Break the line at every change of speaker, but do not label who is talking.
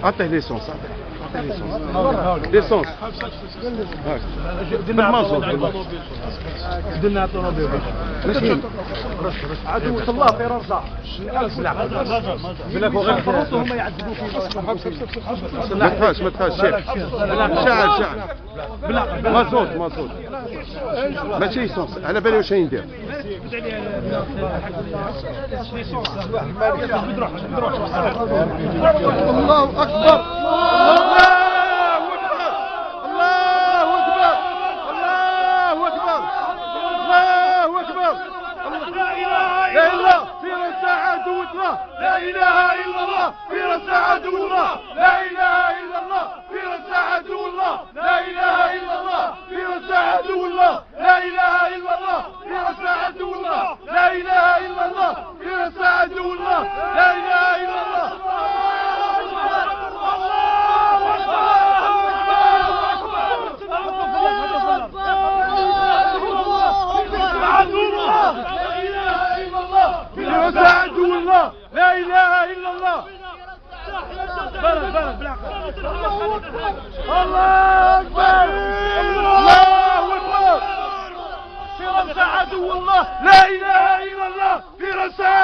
عطيه ليسونس، ليسونس بالمازوت
درنا طوموبيل
ماشي
عدو الله في رصا بلاك وغير هما يعذبوا فيه
ما تخافش شعل مازوت ماشي ليسونس على بالي واش ندير. الله اكبر لا اله الا الله في رسع عدو الله، لا اله الا الله في رسع عدو الله، لا اله الا الله في رسع عدو الله، لا اله الا الله في رسع عدو الله، لا اله الا الله في رسع عدو الله، لا اله الا الله. عدو الله لا اله الا الله. الله اكبر الله اكبر في رسع عدو الله، لا اله الا الله في رسع